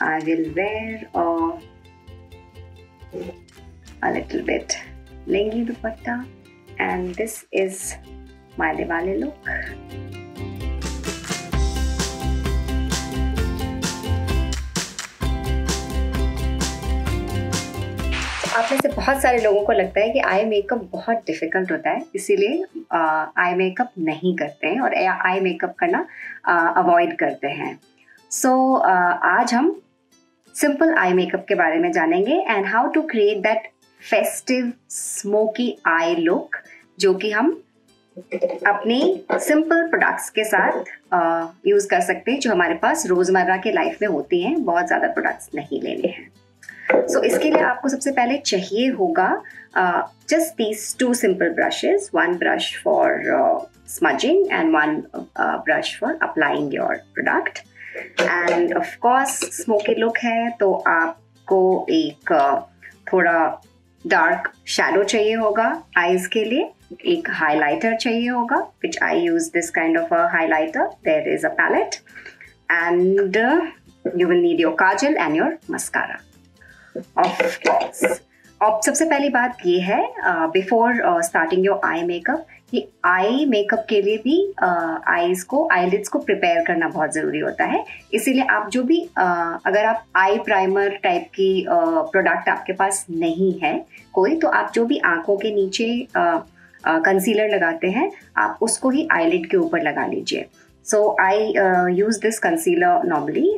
I will wear a little bit lengi dupatta, and this is my Diwali look. आप में से बहुत सारे लोगों को लगता है कि आई मेकअप बहुत डिफ़िकल्ट होता है, इसीलिए आई मेकअप नहीं करते हैं और आई मेकअप करना अवॉइड करते हैं। सो आज हम सिंपल आई मेकअप के बारे में जानेंगे and how to create that festive smoky eye look, जो कि हम अपनी सिंपल प्रोडक्ट्स के साथ यूज़ कर सकते हैं, जो हमारे पास रोज़मर्रा के लाइफ में होती हैं। बहुत ज़्यादा प्रोडक्ट्स नहीं लेने हैं। सो इसके लिए आपको सबसे पहले चाहिए होगा just these two simple brushes, one brush for smudging and one brush for applying your product. And of course smoky look है तो आपको एक थोड़ा डार्क शैडो चाहिए होगा eyes के लिए, एक highlighter चाहिए होगा, which I use this kind of a highlighter. There is a palette and you will need your kajal and your mascara. Of course. अब सबसे पहली बात ये है before starting your eye makeup, कि आई मेकअप के लिए भी आईलिड्स को प्रिपेयर करना बहुत ज़रूरी होता है। इसीलिए आप जो भी अगर आप आई प्राइमर टाइप की प्रोडक्ट आपके पास नहीं है कोई, तो आप जो भी आंखों के नीचे कंसीलर लगाते हैं आप उसको ही आईलिड के ऊपर लगा लीजिए। So I use this concealer normally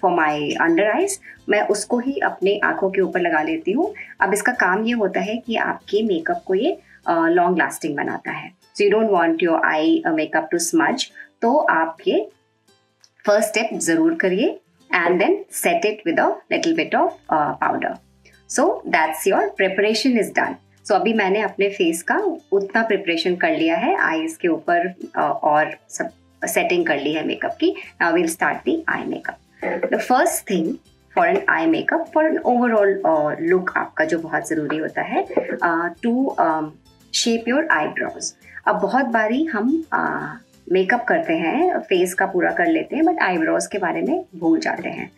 for my under eyes. मैं उसको ही अपने आँखों के ऊपर लगा लेती हूँ। अब इसका काम ये होता है कि आपके मेकअप को ये लॉन्ग लास्टिंग बनाता है। So you don't want your eye makeup to smudge. तो आप ये first step ज़रूर करिए and then set it with a little bit of powder. So that's your preparation is done. So अभी मैंने अपने फेस का उतना प्रिपरेशन कर लिया है, आईज के ऊपर और सब सेटिंग कर ली है मेकअप की। Now we'll start the eye makeup. The first thing for an eye makeup, for an overall look आपका जो बहुत ज़रूरी होता है, टू शेप योर आईब्रोज। अब बहुत बारी हम मेकअप करते हैं, फेस का पूरा कर लेते हैं, बट आईब्रोज के बारे में भूल जाते हैं।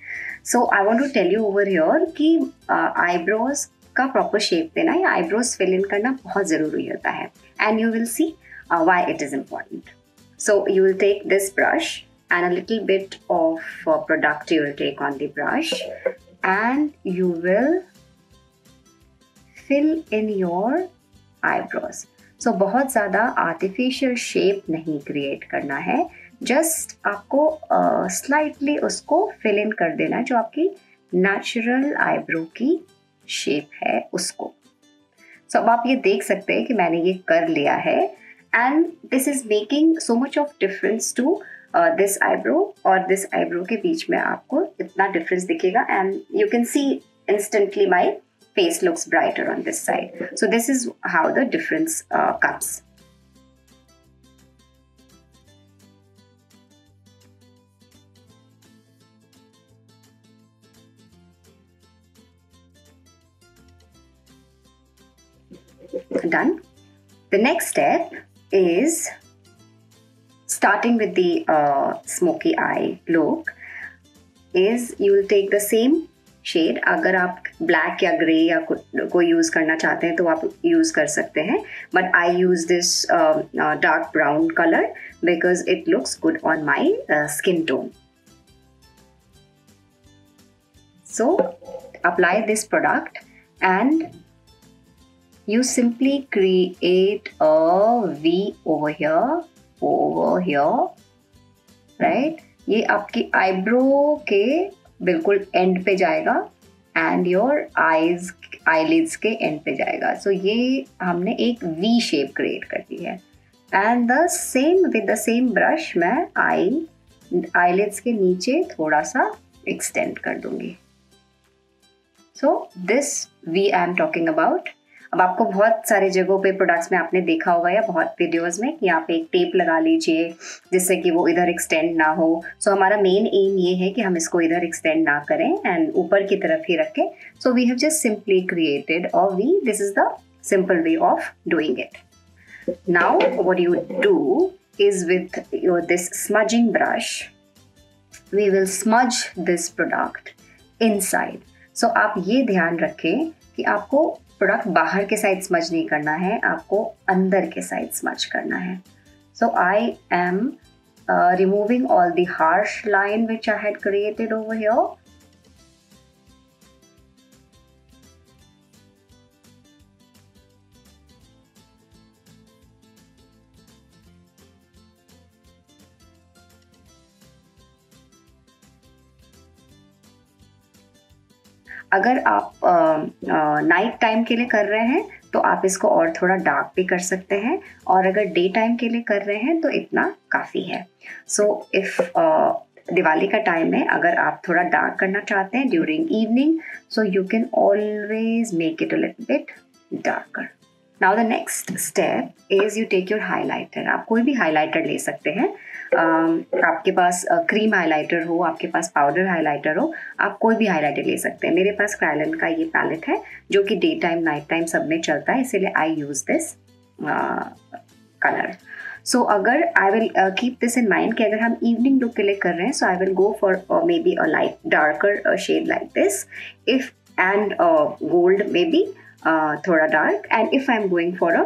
So I want to tell you over here कि आईब्रोज का प्रॉपर शेप देना या आईब्रोज फिल इन करना बहुत ज़रूरी होता है, and you will see why it is important. So you will take this brush and a little bit of product you will take on the brush and you will fill in your eyebrows. So बहुत ज़्यादा artificial shape नहीं create करना है, just आपको slightly उसको fill in कर देना, जो आपकी natural eyebrow की shape है उसको. So अब आप ये देख सकते हैं कि मैंने ये कर लिया है, and this is making so much of difference to this eyebrow और this eyebrow के बीच में आपको इतना difference दिखेगा, and you can see instantly my face looks brighter on this side. So this is how the difference comes. Done. The next step is starting with the smoky eye look. Is you will take the same shade. अगर आप black या grey या कोई use करना चाहते हैं तो आप use कर सकते हैं, but I use this dark brown color because it looks good on my skin tone. So apply this product and you simply create a V over here, right? ये आपकी आईब्रो के बिल्कुल एंड पे जाएगा and your eyelids के and पे जाएगा। सो ये हमने एक V शेप क्रिएट कर दी है, and the same with the same brush मैं आईलिड्स के नीचे थोड़ा सा एक्सटेंड कर दूंगी। So this V I am talking about. अब आपको बहुत सारे जगहों पे प्रोडक्ट्स में आपने देखा होगा या बहुत वीडियोस में कि यहाँ पे एक टेप लगा लीजिए जिससे कि वो इधर एक्सटेंड ना हो। सो हमारा मेन एम ये है कि हम इसको इधर एक्सटेंड ना करें एंड ऊपर की तरफ ही रखें। So we have just simply created a V. This is the simple way of doing it. Now what you do is with this smudging brush, we will smudge this product inside. So आप ये ध्यान रखें कि आपको product बाहर के side smudge नहीं करना है, आपको अंदर के साइड स्मज करना है। So I am removing all the harsh line which I had created over here. अगर आप नाइट टाइम के लिए कर रहे हैं तो आप इसको और थोड़ा डार्क भी कर सकते हैं, और अगर डे टाइम के लिए कर रहे हैं तो इतना काफ़ी है। सो इफ़ दिवाली का टाइम है, अगर आप थोड़ा डार्क करना चाहते हैं during evening, so you can always make it a little bit darker. Now the next step is you take your highlighter. आप कोई भी हाइलाइटर ले सकते हैं। आपके पास क्रीम हाइलाइटर हो, आपके पास पाउडर हाइलाइटर हो, आप कोई भी हाइलाइटर ले सकते हैं। मेरे पास क्रायलन का ये पैलेट है जो कि डे टाइम नाइट टाइम सब में चलता है, इसीलिए आई यूज दिस कलर। सो अगर I will keep this in mind कि अगर हम इवनिंग लुक के लिए कर रहे हैं, so I will go for maybe a light darker shade like this, if and gold maybe थोड़ा dark, and if I am going for a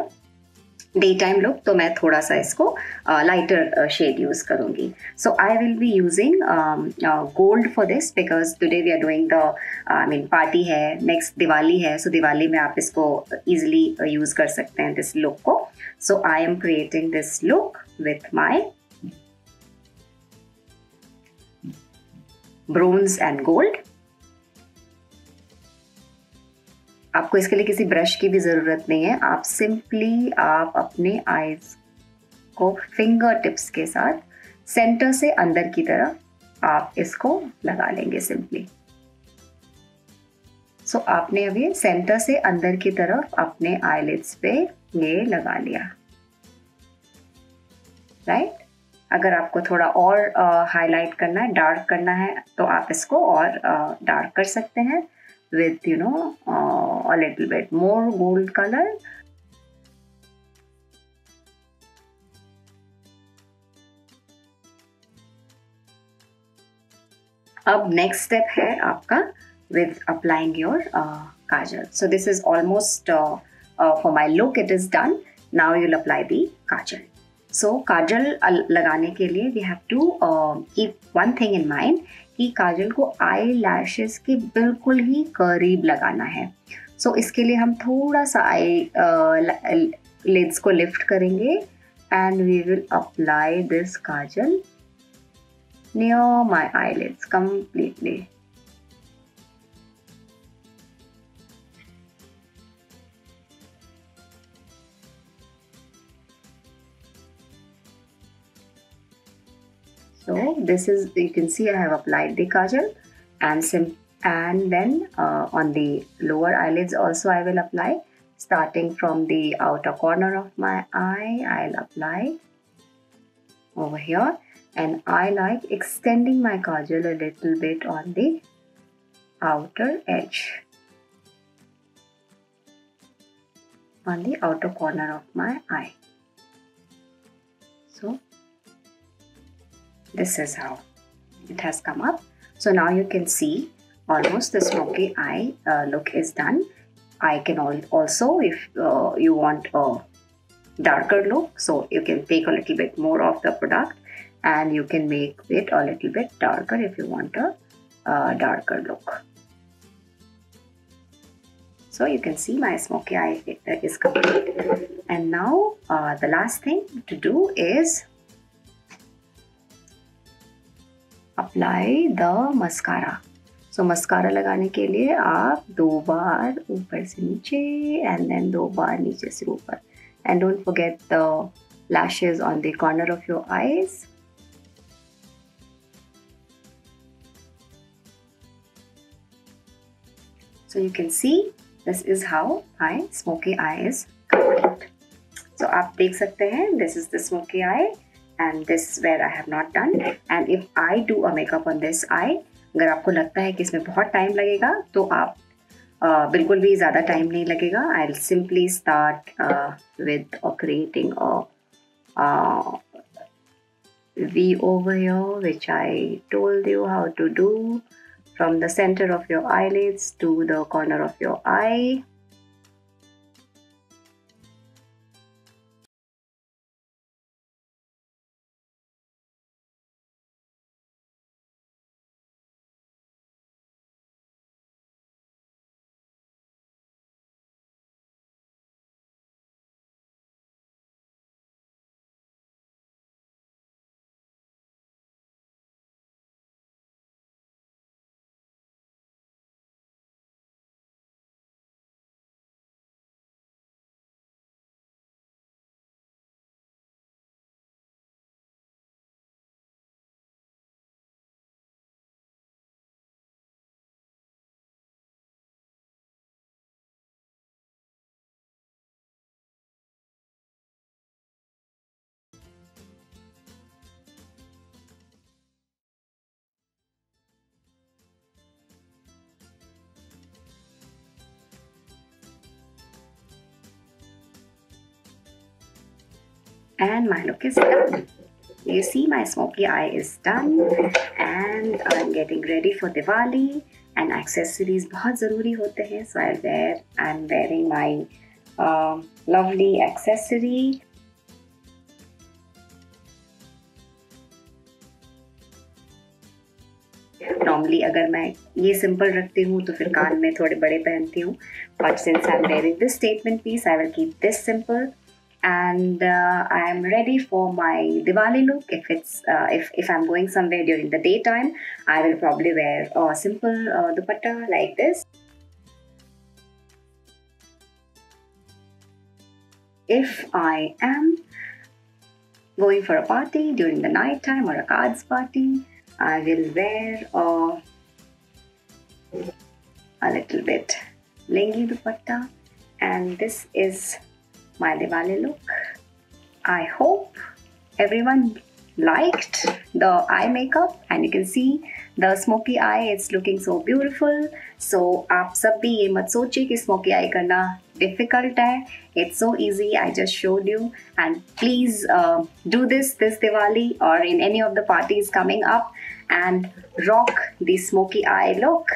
day time look तो मैं थोड़ा सा इसको लाइटर शेड यूज करूंगी। So I will be using gold for this because today we are doing the I mean party है, next Diwali है, so Diwali में आप इसको इजिली यूज कर सकते हैं दिस लुक को। So I am creating this look with my bronze and gold. आपको इसके लिए किसी ब्रश की भी ज़रूरत नहीं है, आप सिंपली आप अपने आईज को फिंगर टिप्स के साथ सेंटर से अंदर की तरफ आप इसको लगा लेंगे सिंपली। सो आपने अभी सेंटर से अंदर की तरफ अपने आईलिड्स पे ये लगा लिया, राइट। अगर आपको थोड़ा और हाईलाइट करना है, डार्क करना है, तो आप इसको और डार्क कर सकते हैं with a little bit more gold color. अब next step है आपका with applying your kajal. So this is almost for my look it is done. Now you'll apply the kajal. So kajal लगाने के लिए we have to keep one thing in mind कि काजल को eye lashes के बिल्कुल ही करीब लगाना है। सो इसके लिए हम थोड़ा सा आई लिड्स को लिफ्ट करेंगे and we will apply this kajal near my eyelids completely. So this is, you can see I have applied the kajal, and then on the lower eyelids also I will apply, starting from the outer corner of my eye I'll apply over here, and I like extending my kajal a little bit on the outer edge, on the outer corner of my eye. So this is how it has come up. So now you can see almost the smoky eye look is done. I can also, if you want a darker look, so you can take a little bit more of the product and you can make it a little bit darker if you want a darker look. So you can see my smoky eye is complete, and now the last thing to do is apply the mascara. So mascara लगाने के लिए आप 2 बार ऊपर से नीचे and then 2 बार नीचे से ऊपर, and don't forget the lashes on the corner of your eyes. So you can see this is how my smoky eye is complete. So आप देख सकते हैं this is the smoky eye and this where I have not done, and if I do a makeup on this eye, अगर आपको लगता है कि इसमें बहुत टाइम लगेगा तो आप बिल्कुल भी ज़्यादा टाइम नहीं लगेगा. I'll simply start with creating a V over here, which I told you how to do from the center of your eyelids to the corner of your eye. And my look is done. You see, my smoky eye is done and I'm getting ready for Diwali. And accessories बहुत ज़रूरी होते हैं, so I'm wearing my lovely accessory. Normally अगर मैं ये simple रखती हूँ तो फिर कान में थोड़े बड़े पहनती हूँ, but since I'm wearing this statement piece, I will keep this simple. And I am ready for my Diwali look. If I'm going somewhere during the daytime, I will probably wear a simple dupatta like this. If I am going for a party during the night time or a cards party, I will wear a little bit blingy dupatta, and this is my Diwali look. I hope everyone liked the eye makeup, and you can see the smoky eye, it's looking so beautiful. So आप सब भी ये मत सोचिए कि smoky eye करना difficult है. It's so easy. I just showed you, and please do this Diwali or in any of the parties coming up and rock the smoky eye look.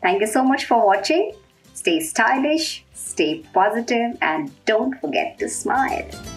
Thank you so much for watching. Stay stylish, stay positive, and don't forget to smile.